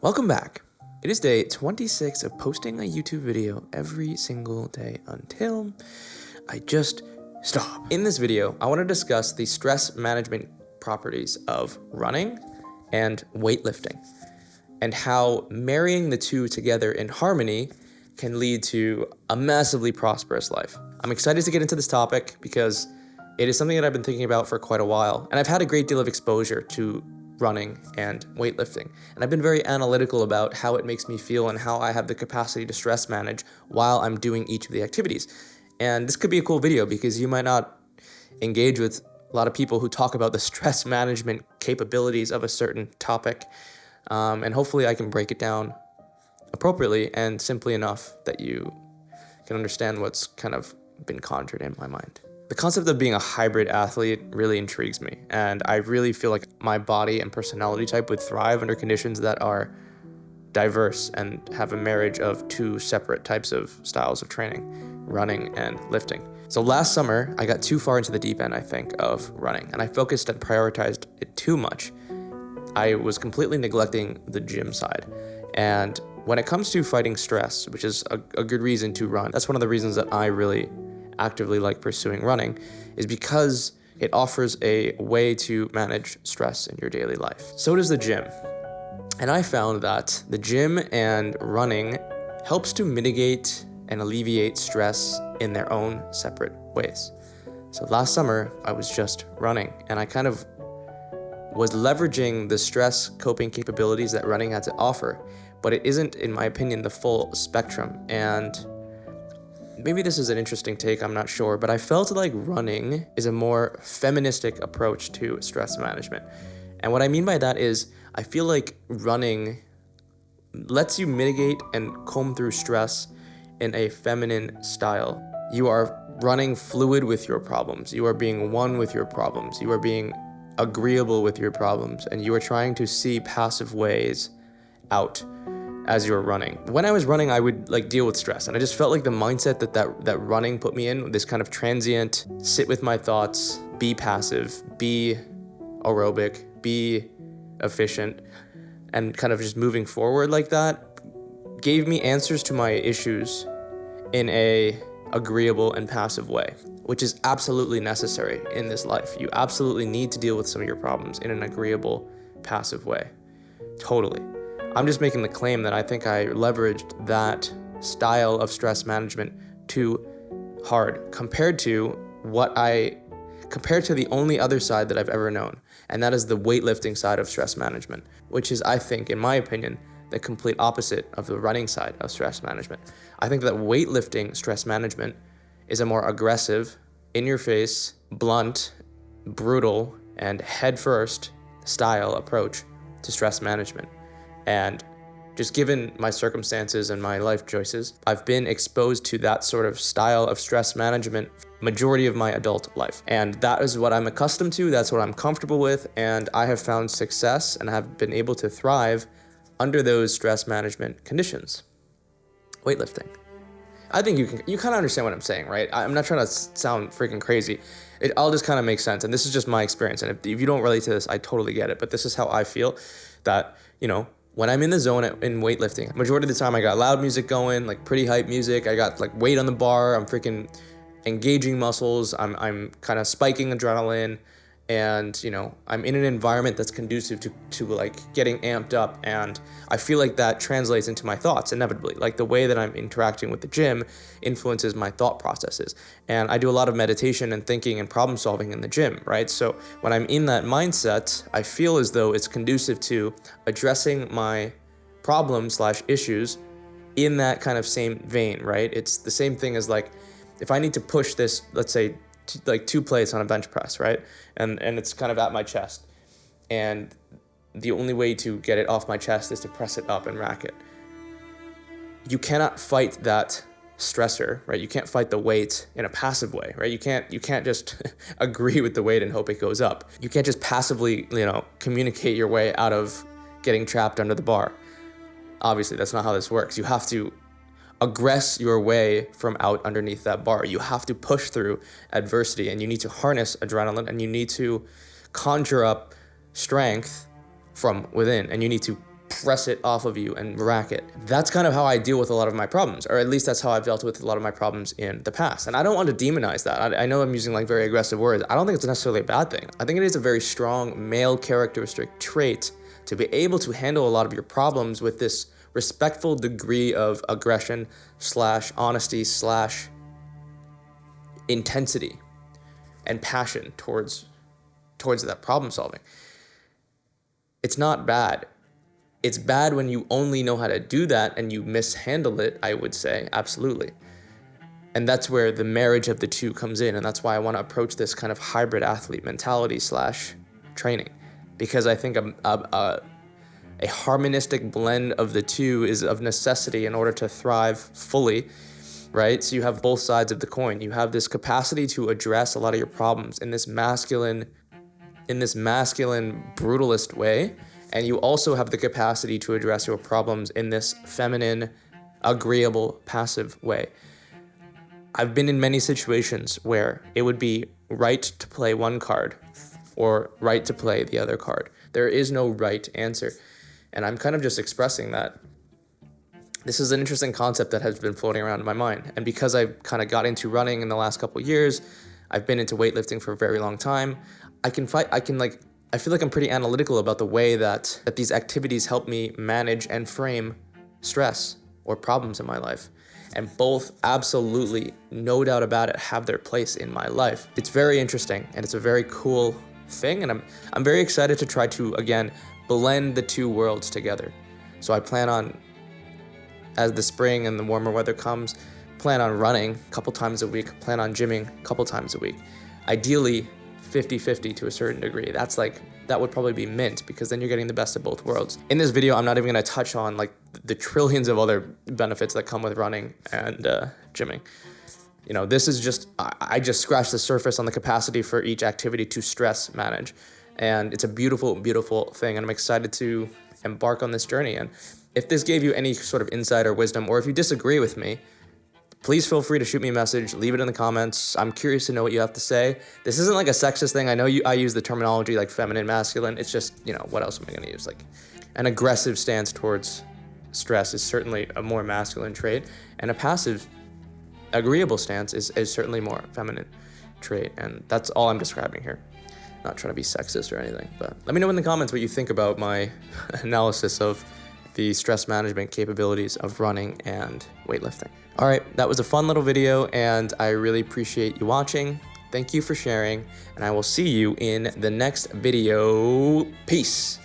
Welcome back. It is day 26 of posting a YouTube video every single day until I just stop. In this video, I want to discuss the stress management properties of running and weightlifting and how marrying the two together in harmony can lead to a massively prosperous life. I'm excited to get into this topic because it is something that I've been thinking about for quite a while, and I've had a great deal of exposure to running and weightlifting. And I've been very analytical about how it makes me feel and how I have the capacity to stress manage while I'm doing each of the activities. And this could be a cool video because you might not engage with a lot of people who talk about the stress management capabilities of a certain topic. And hopefully I can break it down appropriately and simply enough that you can understand what's kind of been conjured in my mind. The concept of being a hybrid athlete really intrigues me, and I really feel like my body and personality type would thrive under conditions that are diverse and have a marriage of two separate types of styles of training, running and lifting. So last summer, I got too far into the deep end, I think, of running, and I focused and prioritized it too much. I was completely neglecting the gym side. And when it comes to fighting stress, which is a good reason to run, that's one of the reasons that I really actively like pursuing running, is because it offers a way to manage stress in your daily life. So does the gym. And I found that the gym and running helps to mitigate and alleviate stress in their own separate ways. So last summer, I was just running, and I kind of was leveraging the stress coping capabilities that running had to offer, but it isn't, in my opinion, the full spectrum. And maybe this is an interesting take, I'm not sure, but I felt like running is a more feministic approach to stress management. And what I mean by that is I feel like running lets you mitigate and comb through stress in a feminine style. You are running fluid with your problems. You are being one with your problems. You are being agreeable with your problems, and you are trying to see passive ways out as you're running. When I was running, I would deal with stress, and I just felt like the mindset that running put me in, this kind of transient, sit with my thoughts, be passive, be aerobic, be efficient, and kind of just moving forward like that, gave me answers to my issues in a agreeable and passive way, which is absolutely necessary in this life. You absolutely need to deal with some of your problems in an agreeable, passive way. Totally. I'm just making the claim that I think I leveraged that style of stress management too hard compared to the only other side that I've ever known, and that is the weightlifting side of stress management, which is, I think, in my opinion, the complete opposite of the running side of stress management. I think that weightlifting stress management is a more aggressive, in-your-face, blunt, brutal, and head-first style approach to stress management. And just given my circumstances and my life choices, I've been exposed to that sort of style of stress management majority of my adult life. And that is what I'm accustomed to, that's what I'm comfortable with, and I have found success and have been able to thrive under those stress management conditions. Weightlifting. I think you kind of understand what I'm saying, right? I'm not trying to sound freaking crazy. It all just kind of makes sense, and this is just my experience. And if you don't relate to this, I totally get it. But this is how I feel that, when I'm in the zone in weightlifting, majority of the time I got loud music going, pretty hype music. I got weight on the bar. I'm freaking engaging muscles. I'm kind of spiking adrenaline, and I'm in an environment that's conducive to getting amped up, and I feel like that translates into my thoughts inevitably. The way that I'm interacting with the gym influences my thought processes, and I do a lot of meditation and thinking and problem solving in the gym, right? So when I'm in that mindset, I feel as though it's conducive to addressing my problems/issues in that kind of same vein, right? It's the same thing as if I need to push this, let's say, 2 plates on a bench press, right? And it's kind of at my chest. And the only way to get it off my chest is to press it up and rack it. You cannot fight that stressor, right? You can't fight the weight in a passive way, right? You can't just agree with the weight and hope it goes up. You can't just passively, communicate your way out of getting trapped under the bar. Obviously, that's not how this works. You have to aggress your way from out underneath that bar. You have to push through adversity, and you need to harness adrenaline, and you need to conjure up strength from within, and you need to press it off of you and rack it. That's kind of how I deal with a lot of my problems, or at least that's how I've dealt with a lot of my problems in the past. And I don't want to demonize that. I know I'm using like very aggressive words. I don't think it's necessarily a bad thing. I think it is a very strong male characteristic trait to be able to handle a lot of your problems with this respectful degree of aggression / honesty / intensity and passion towards that problem solving. It's not bad. It's bad when you only know how to do that and you mishandle it, I would say, absolutely. And that's where the marriage of the two comes in, and that's why I want to approach this kind of hybrid athlete mentality / training, because I think a harmonistic blend of the two is of necessity in order to thrive fully, right? So you have both sides of the coin. You have this capacity to address a lot of your problems in this masculine brutalist way, and you also have the capacity to address your problems in this feminine, agreeable, passive way. I've been in many situations where it would be right to play one card or right to play the other card. There is no right answer. And I'm kind of just expressing that this is an interesting concept that has been floating around in my mind. And because I kind of got into running in the last couple of years, I've been into weightlifting for a very long time. I feel like I'm pretty analytical about the way that these activities help me manage and frame stress or problems in my life. And both absolutely, no doubt about it, have their place in my life. It's very interesting and it's a very cool thing. And I'm very excited to try to, again, blend the two worlds together. So I plan on, as the spring and the warmer weather comes, plan on running a couple times a week, plan on gymming a couple times a week. Ideally, 50-50 to a certain degree. That would probably be mint, because then you're getting the best of both worlds. In this video, I'm not even gonna touch on like the trillions of other benefits that come with running and gymming. You know, this is just, I just scratched the surface on the capacity for each activity to stress manage. And it's a beautiful, beautiful thing. And I'm excited to embark on this journey. And if this gave you any sort of insight or wisdom, or if you disagree with me, please feel free to shoot me a message, leave it in the comments. I'm curious to know what you have to say. This isn't like a sexist thing. I know I use the terminology like feminine, masculine. It's just, you know, what else am I gonna use? Like an aggressive stance towards stress is certainly a more masculine trait, and a passive, agreeable stance is certainly more feminine trait. And that's all I'm describing here. Not trying to be sexist or anything, but let me know in the comments what you think about my analysis of the stress management capabilities of running and weightlifting. All right, that was a fun little video, and I really appreciate you watching. Thank you for sharing, and I will see you in the next video. Peace.